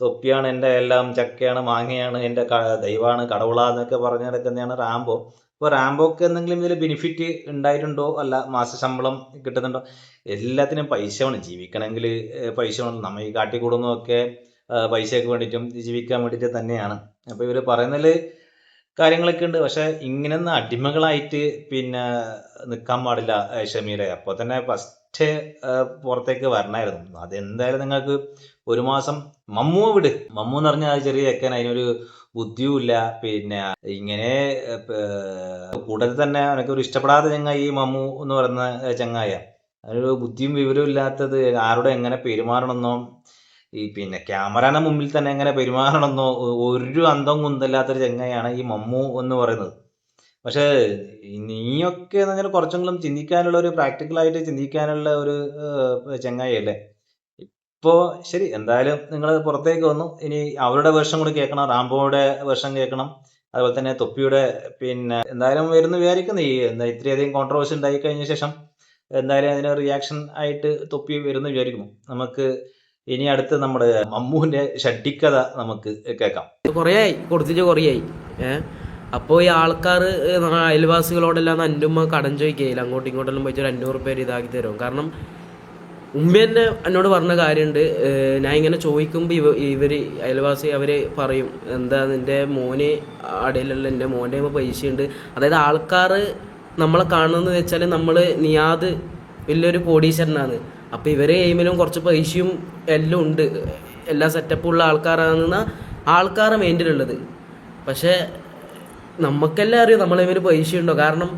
Speaker 1: തൊപ്പിയാണ് എൻ്റെ എല്ലാം, ചക്കയാണ് മാങ്ങയാണ് എൻ്റെ ദൈവമാണ് കടവുളാന്നൊക്കെ പറഞ്ഞു നടക്കുന്നതാണ് റാംബോ. ഇപ്പോൾ റാംബോക്ക് എന്തെങ്കിലും ഇതിൽ ബെനിഫിറ്റ് ഉണ്ടായിട്ടുണ്ടോ, അല്ല മാസ ശമ്പളം കിട്ടുന്നുണ്ടോ? എല്ലാത്തിനും പൈസ വേണം, ജീവിക്കണമെങ്കിൽ പൈസ വേണം. നമ്മൾ ഈ കാട്ടിക്കൂടുന്നതൊക്കെ പൈസയ്ക്ക് വേണ്ടിയിട്ടും ജീവിക്കാൻ വേണ്ടിയിട്ട് തന്നെയാണ്. അപ്പോൾ ഇവർ പറയുന്നതിൽ കാര്യങ്ങളൊക്കെ ഉണ്ട്. പക്ഷെ ഇങ്ങനെയൊന്നും അടിമകളായിട്ട് പിന്നെ നിൽക്കാൻ പാടില്ല ഷമീറെ. അപ്പോൾ തന്നെ ഫസ്റ്റ് പുറത്തേക്ക് വരണമായിരുന്നു. അതെന്തായാലും നിങ്ങൾക്ക് ഒരു മാസം മമ്മു വിട്. മമ്മു എന്ന് പറഞ്ഞാൽ ചെറിയ ചെക്കൻ, അതിനൊരു ബുദ്ധിയും ഇല്ല. പിന്നെ ഇങ്ങനെ കൂടുതൽ തന്നെ എനിക്കൊരു ഇഷ്ടപ്പെടാത്ത ചങ്ങായി ഈ മമ്മു എന്ന് പറയുന്ന ചങ്ങായ. അതിനൊരു ബുദ്ധിയും വിവരവും ഇല്ലാത്തത്, ആരോടെ എങ്ങനെ പെരുമാറണമെന്നോ ഈ പിന്നെ ക്യാമറയുടെ മുമ്പിൽ തന്നെ എങ്ങനെ പെരുമാറണമെന്നോ ഒരു അന്തം കുന്തല്ലാത്തൊരു ചങ്ങായാണ് ഈ മമ്മു എന്ന് പറയുന്നത്. പക്ഷെ നീയൊക്കെ എന്ന് പറഞ്ഞാൽ കുറച്ചെങ്കിലും ചിന്തിക്കാനുള്ള ഒരു പ്രാക്ടിക്കലായിട്ട് ചിന്തിക്കാനുള്ള ഒരു ചങ്ങായിയല്ലേ. ഇപ്പോ ശരി, എന്തായാലും നിങ്ങൾ പുറത്തേക്ക് വന്നു. ഇനി അവരുടെ വേർഷൻ കൂടി കേൾക്കണം, റാംബോയുടെ വേർഷൻ കേൾക്കണം. അതുപോലെ തന്നെ തൊപ്പിയുടെ പിന്നെ എന്തായാലും വരുന്നു വിചാരിക്കുന്നു. ഈ എന്താ ഇത്രയധികം കോൺട്രവേഴ്സി ഉണ്ടായി കഴിഞ്ഞ ശേഷം എന്തായാലും അതിന് റിയാക്ഷൻ ആയിട്ട് തൊപ്പി വരുന്നു വിചാരിക്കുന്നു. നമുക്ക് ഇനി അടുത്ത് നമ്മുടെ മമ്മുവിന്റെ ഷഡ്ഡിക്കഥ നമുക്ക് കേൾക്കാം.
Speaker 3: കുറേയായി കൊടുത്തിട്ട് കുറേയായി. അപ്പോൾ ഈ ആൾക്കാർ അയൽവാസികളോടെല്ലാം എൻ്റെ ഉമ്മ കടം ചോദിക്കുകയില്ല, അങ്ങോട്ടും ഇങ്ങോട്ടെല്ലാം പോയിട്ട് ഒരു 500 രൂപ ഇതാക്കി തരും. കാരണം ഉമ്മ തന്നെ എന്നോട് പറഞ്ഞ കാര്യമുണ്ട്, ഞാൻ ഇങ്ങനെ ചോദിക്കുമ്പോൾ ഇവർ അയൽവാസി അവർ പറയും, എന്താ നിൻ്റെ മോന് അടയിലുള്ള എൻ്റെ മോൻ്റെ പൈസയുണ്ട്. അതായത് ആൾക്കാർ നമ്മളെ കാണുന്നതെന്ന് വെച്ചാൽ നമ്മൾ നിയാദ് വലിയൊരു കോടീശ്വരനാണ്. അപ്പോൾ ഇവരെ എയിമിലും കുറച്ച് പൈസയും എല്ലാം ഉണ്ട്, എല്ലാ സെറ്റപ്പുള്ള ആൾക്കാരാണെന്ന ആൾക്കാരുടെ മൈൻഡിലുള്ളത്. പക്ഷേ നമുക്കെല്ലാം അറിയാം നമ്മളെ പൈസ ഉണ്ടോ. കാരണം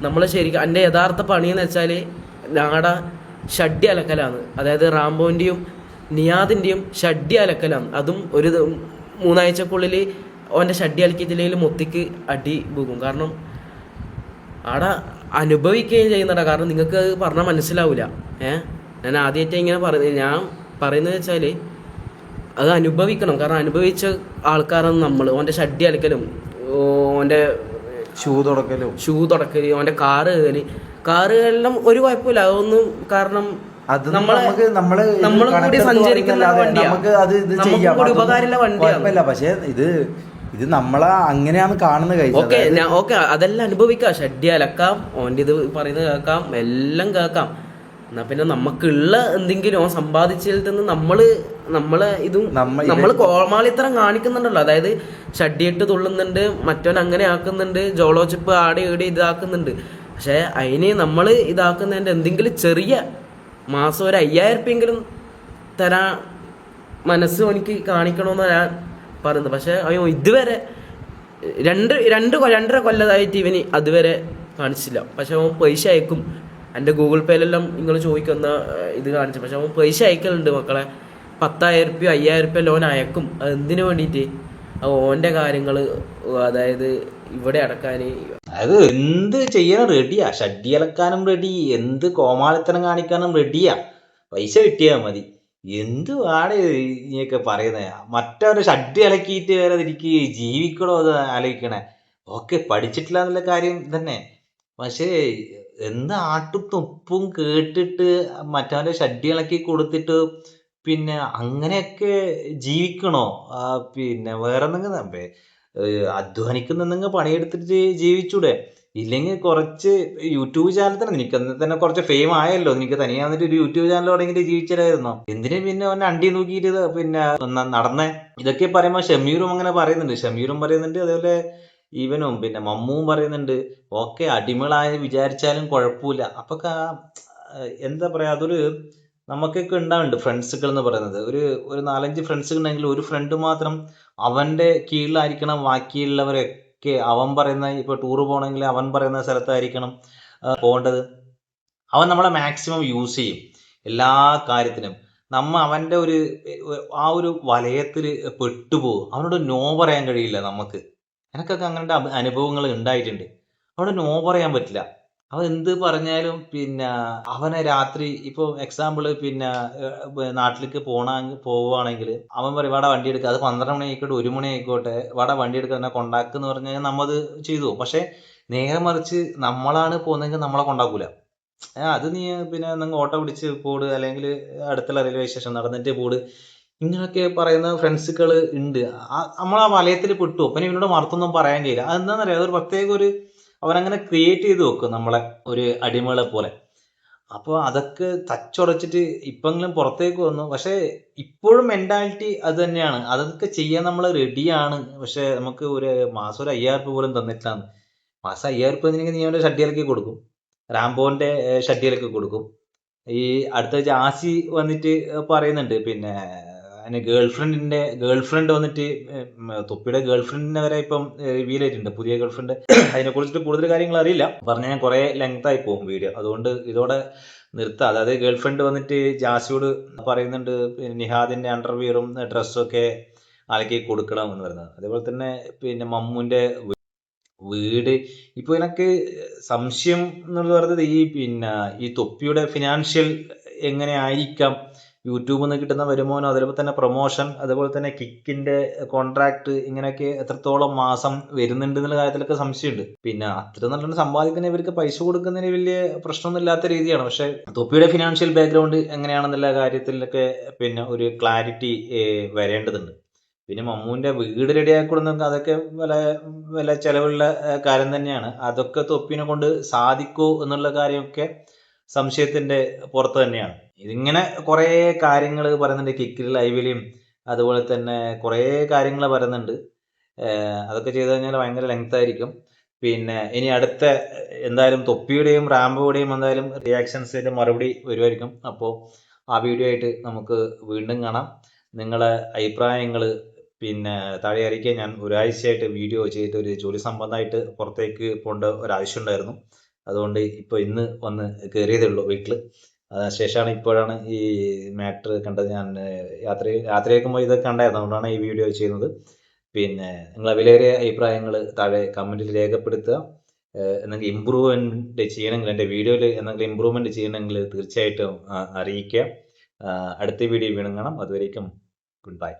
Speaker 3: നമ്മൾ ശരിക്കും എൻ്റെ യഥാർത്ഥ പണിയെന്ന് വെച്ചാൽ ഞങ്ങളുടെ ഷഡ്ഡി അലക്കലാണ്. അതായത് റാംബോൻ്റെയും നിയാദിൻ്റെയും ഷഡ്ഡി അലക്കലാണ്. അതും ഒരു 3 ആഴ്ചക്കുള്ളിൽ അവൻ്റെ ഷഡ്ഡി അലക്കിയിട്ടില്ലെങ്കിൽ മൊത്തിക്ക് അടി പോകും. കാരണം അവിടെ അനുഭവിക്കുകയും ചെയ്യുന്നതാ. കാരണം നിങ്ങൾക്ക് അത് പറഞ്ഞാൽ മനസ്സിലാവില്ല. ഞാൻ ആദ്യമായിട്ട് ഇങ്ങനെ ഞാൻ പറയുന്നത് വെച്ചാൽ അത് അനുഭവിക്കണം. കാരണം അനുഭവിച്ച ആൾക്കാരാണ് നമ്മൾ. ഓൻ്റെ ഷഡ്ഡി അലക്കലും, ഓൻ്റെ
Speaker 2: ഷൂ തുടക്കല്,
Speaker 3: ഓൻ്റെ കാറ് എല്ലാം ഒരു കുഴപ്പമില്ല. അതൊന്നും കാരണം നമ്മള് കൂടി സഞ്ചരിക്കുന്ന വണ്ടിയാണ്, കൂടി ഉപകാരമുള്ള വണ്ടിയാണ്.
Speaker 2: പക്ഷെ ഇത് നമ്മളെ അങ്ങനെയാണ് കാണുന്നത്.
Speaker 3: ഓക്കെ അതെല്ലാം അനുഭവിക്കാം. ഷഡ്ഡി അലക്കാം, ഓൻ്റെ ഇത് പറയുന്നത് കേൾക്കാം, എല്ലാം കേൾക്കാം. എന്നാ പിന്നെ നമുക്കുള്ള എന്തെങ്കിലും ഓൻ സമ്പാദിച്ചതിൽ നിന്ന് നമ്മള് കോമാളിത്തരം കാണിക്കുന്നുണ്ടല്ലോ. അതായത് ഷഡ്ഡിയിട്ട് തുള്ളുന്നുണ്ട്, മറ്റവൻ അങ്ങനെ ആക്കുന്നുണ്ട്, ജോളോ ചിപ്പ് ആടെ ഈടെ ഇതാക്കുന്നുണ്ട്. പക്ഷെ അതിന് നമ്മൾ ഇതാക്കുന്നതിൻ്റെ എന്തെങ്കിലും ചെറിയ മാസം ഒരു 5,000 രൂപയെങ്കിലും തരാൻ മനസ്സ് എനിക്ക് കാണിക്കണമെന്ന് ഞാൻ പറയുന്നത്. പക്ഷെ അയ്യോ ഇതുവരെ 2.5 കൊല്ലമായിട്ട് ഇവന് അതുവരെ കാണിച്ചില്ല. പക്ഷെ അവൻ പൈസ അയക്കും. എൻ്റെ ഗൂഗിൾ പേയിലെല്ലാം നിങ്ങൾ ചോദിക്കുന്ന ഇത് കാണിച്ചു. പക്ഷെ അവൻ പൈസ അയക്കലുണ്ട് മക്കളെ. 10,000 രൂപ 5,000 രൂപ ലോൺ അയക്കും. അത് എന്തിനു വേണ്ടിയിട്ട്? ഓൻ്റെ കാര്യങ്ങൾ അതായത് ഇവിടെ അടക്കാൻ
Speaker 1: അത് എന്ത് ചെയ്യാനും റെഡിയാ, ഷഡ്ഡി അലക്കാനും റെഡി, എന്ത് കോമാളിത്തനം കാണിക്കാനും റെഡിയാ, പൈസ കിട്ടിയാൽ മതി. എന്ത് ആണ് ഇനിയൊക്കെ പറയുന്നത്? മറ്റവരെ ഷഡ്ഡി അലക്കിയിട്ട് വരെ എനിക്ക് ജീവിക്കണോ അത് ആലോചിക്കണേ. ഓക്കെ, പഠിച്ചിട്ടില്ല എന്നുള്ള കാര്യം തന്നെ, പക്ഷേ എന്ത് ആട്ടും തുപ്പും കേട്ടിട്ട് മറ്റവന്റെ ഷഡ്ഡി ഇളക്കി കൊടുത്തിട്ട് പിന്നെ അങ്ങനെയൊക്കെ ജീവിക്കണോ? പിന്നെ വേറെ എന്തെങ്കിലും അധ്വാനിക്കുന്നെങ്കിൽ പണിയെടുത്തിട്ട് ജീവിച്ചൂടെ? ഇല്ലെങ്കിൽ കുറച്ച് യൂട്യൂബ് ചാനൽ തന്നെ, നിനക്ക് അന്ന് തന്നെ കുറച്ച് ഫെയിം ആയല്ലോ, നിനക്ക് തനിയെ വന്നിട്ട് ഒരു യൂട്യൂബ് ചാനൽ തുടങ്ങിയിട്ട് ജീവിച്ചില്ലായിരുന്നോ? എന്തിനു പിന്നെ അവനെ അണ്ടി നോക്കിയിട്ട് പിന്നെ നടന്നേ? ഇതൊക്കെ പറയുമ്പോൾ ഷമീറും അങ്ങനെ പറയുന്നുണ്ട്, അതേപോലെ ഇവനും പിന്നെ മമ്മുവും പറയുന്നുണ്ട്, ഓക്കെ അടിമകളായി വിചാരിച്ചാലും കുഴപ്പമില്ല. അപ്പൊ എന്താ പറയാ, അതൊരു നമുക്കൊക്കെ ഉണ്ടാവുന്നുണ്ട് ഫ്രണ്ട്സുകൾ എന്ന് പറയുന്നത്. ഒരു 4-5 ഫ്രണ്ട്സ് ഉണ്ടെങ്കിൽ ഒരു ഫ്രണ്ട് മാത്രം അവന്റെ കീഴിലായിരിക്കണം, ബാക്കിയുള്ളവരൊക്കെ അവൻ പറയുന്ന, ഇപ്പൊ ടൂറ് പോകണമെങ്കിൽ അവൻ പറയുന്ന സ്ഥലത്തായിരിക്കണം പോകേണ്ടത്. അവൻ നമ്മളെ മാക്സിമം യൂസ് ചെയ്യും എല്ലാ കാര്യത്തിനും. അവന്റെ ആ ഒരു വലയത്തിൽ പെട്ടുപോകും. അവനോട് നോ പറയാൻ കഴിയില്ല നമുക്ക്. എനിക്കൊക്കെ അങ്ങനത്തെ അനുഭവങ്ങൾ ഉണ്ടായിട്ടുണ്ട്. അവനോട് നോ പറയാൻ പറ്റില്ല. അവൻ എന്ത് പറഞ്ഞാലും പിന്നെ അവനെ രാത്രി ഇപ്പൊ എക്സാമ്പിൾ പിന്നെ നാട്ടിലേക്ക് പോവുകയാണെങ്കിൽ അവൻ പറയും വാടാ വണ്ടി എടുക്കുക, അത് 12 മണി ആയിക്കോട്ടെ 1 മണി ആയിക്കോട്ടെ, വാടാ വണ്ടി എടുക്കുക എന്നെ കൊണ്ടാക്കുന്ന പറഞ്ഞാൽ നമ്മത് ചെയ്തു. പക്ഷെ നേരെ മറിച്ച് നമ്മളാണ് പോകുന്നതെങ്കിൽ നമ്മളെ കൊണ്ടാക്കൂല. അത് നീ പിന്നെ നിങ്ങൾ ഓട്ടോ പിടിച്ച് പോട്, അല്ലെങ്കിൽ അടുത്തുള്ള റെയിൽവേ സ്റ്റേഷൻ നടന്നിട്ട് പോട്, ഇങ്ങനെയൊക്കെ പറയുന്ന ഫ്രണ്ട്സുകൾ ഉണ്ട്. നമ്മളാ വലയത്തിൽ പെട്ടു. പിന്നെ ഇവനോട് മറുത്തൊന്നും പറയാൻ കഴിയില്ല. അതെന്താണെന്നറിയാം, അതൊരു പ്രത്യേക അവനങ്ങനെ ക്രിയേറ്റ് ചെയ്ത് വെക്കും നമ്മളെ ഒരു അടിമകളെ പോലെ. അപ്പോൾ അതൊക്കെ തച്ചുടച്ചിട്ട് ഇപ്പെങ്കിലും പുറത്തേക്ക് വന്നു. പക്ഷെ ഇപ്പോഴും മെന്റാലിറ്റി അത് തന്നെയാണ്. അതൊക്കെ ചെയ്യാൻ നമ്മൾ റെഡിയാണ്. പക്ഷെ നമുക്ക് ഒരു മാസം ഒരു 5000 രൂപ പോലും തന്നിട്ടാണ്. മാസം 5000 രൂപ നീ അവന്റെ ഷഡ്ഡിയിലൊക്കെ കൊടുക്കും, റാംബോന്റെ ഷഡ്ഡിയിലൊക്കെ കൊടുക്കും. ഈ അടുത്ത ജാസി വന്നിട്ട് പറയുന്നുണ്ട് പിന്നെ ഗേൾഫ്രണ്ട് വന്നിട്ട് തൊപ്പിയുടെ ഗേൾഫ്രണ്ടിനെ വരെ ഇപ്പം റിവീൽ ആയിട്ടുണ്ട്, പുതിയ ഗേൾഫ്രണ്ട്. അതിനെ കുറിച്ചിട്ട് കൂടുതൽ കാര്യങ്ങൾ അറിയില്ല, പറഞ്ഞാൽ കുറെ ലെങ്ത് ആയി പോകും വീഡിയോ. അതുകൊണ്ട് ഇതോടെ നിർത്താം. അതായത് ഗേൾഫ്രണ്ട് വന്നിട്ട് ജാസിയോട് പറയുന്നുണ്ട് നിഹാദിന്റെ അണ്ടർവിയറും ഡ്രസ്സും ഒക്കെ അലക്കി കൊടുക്കണം എന്ന് പറയുന്നത്. അതേപോലെ തന്നെ പിന്നെ മമ്മുന്റെ വീട്. ഇപ്പൊ എനിക്ക് സംശയം എന്നുള്ളത് പറയുന്നത് ഈ തൊപ്പിയുടെ ഫിനാൻഷ്യൽ എങ്ങനെ ആയിരിക്കാം, യൂട്യൂബിൽ നിന്ന് കിട്ടുന്ന വരുമാനം, അതേപോലെ തന്നെ പ്രൊമോഷൻ, അതേപോലെ തന്നെ കിക്കിന്റെ കോൺട്രാക്ട്, ഇങ്ങനെയൊക്കെ എത്രത്തോളം മാസം വരുന്നുണ്ട് എന്നുള്ള കാര്യത്തിലൊക്കെ സംശയമുണ്ട്. പിന്നെ അത്ര നല്ലോണം സമ്പാദിക്കുന്ന ഇവർക്ക് പൈസ കൊടുക്കുന്നതിന് വലിയ പ്രശ്നമൊന്നും ഇല്ലാത്ത രീതിയാണ്. പക്ഷെ തൊപ്പിയുടെ ഫിനാൻഷ്യൽ ബാക്ക്ഗ്രൗണ്ട് എങ്ങനെയാണെന്നുള്ള കാര്യത്തിലൊക്കെ പിന്നെ ഒരു ക്ലാരിറ്റി വരേണ്ടതുണ്ട്. പിന്നെ മമ്മൂന്റെ വീട് റെഡിയാക്കി അതൊക്കെ വില ചെലവുള്ള കാര്യം തന്നെയാണ്. അതൊക്കെ തൊപ്പിനെ കൊണ്ട് സാധിക്കൂ എന്നുള്ള കാര്യമൊക്കെ സംശയത്തിന്റെ പുറത്ത് തന്നെയാണ്. ഇതിങ്ങനെ കുറെ കാര്യങ്ങൾ പറയുന്നുണ്ട് കിക്കിൽ ലൈവിലും, അതുപോലെ തന്നെ കുറെ കാര്യങ്ങൾ പറയുന്നുണ്ട്. അതൊക്കെ ചെയ്തു കഴിഞ്ഞാൽ ഭയങ്കര ലെങ്ത് ആയിരിക്കും. പിന്നെ ഇനി അടുത്ത എന്തായാലും തൊപ്പിയുടെയും റാംബോയുടെയും എന്തായാലും റിയാക്ഷൻസിന്റെ മറുപടി വരുമായിരിക്കും. അപ്പോൾ ആ വീഡിയോ ആയിട്ട് നമുക്ക് വീണ്ടും കാണാം. നിങ്ങളെ അഭിപ്രായങ്ങൾ പിന്നെ താഴെ അറിയിക്കാൻ. ഞാൻ ഒരാഴ്ചയായിട്ട് വീഡിയോ ചെയ്ത് ഒരു ജോലി സംബന്ധമായിട്ട് പുറത്തേക്ക് പോകേണ്ട ഒരാവശ്യം ഉണ്ടായിരുന്നു. അതുകൊണ്ട് ഇപ്പോൾ ഇന്ന് വന്ന് കയറിയതേ ഉള്ളൂ വീട്ടിൽ. ശേഷമാണ് ഇപ്പോഴാണ് ഈ മാറ്റർ കണ്ടത്. ഞാൻ യാത്രയാക്കുമ്പോൾ ഇതൊക്കെ കണ്ടായിരുന്നു, അതുകൊണ്ടാണ് ഈ വീഡിയോ ചെയ്യുന്നത്. പിന്നെ നിങ്ങളെ വിലയേറിയ അഭിപ്രായങ്ങൾ താഴെ കമൻറ്റിൽ രേഖപ്പെടുത്തുക. എന്തെങ്കിലും ഇമ്പ്രൂവ്മെൻറ്റ് ചെയ്യണമെങ്കിൽ, എൻ്റെ വീഡിയോയിൽ എന്തെങ്കിലും ഇമ്പ്രൂവ്മെൻറ്റ് ചെയ്യണമെങ്കിൽ തീർച്ചയായിട്ടും അറിയിക്കുക. അടുത്ത വീഡിയോ വീണ്ടും കാണാം. അതുവരേക്കും ഗുഡ് ബൈ.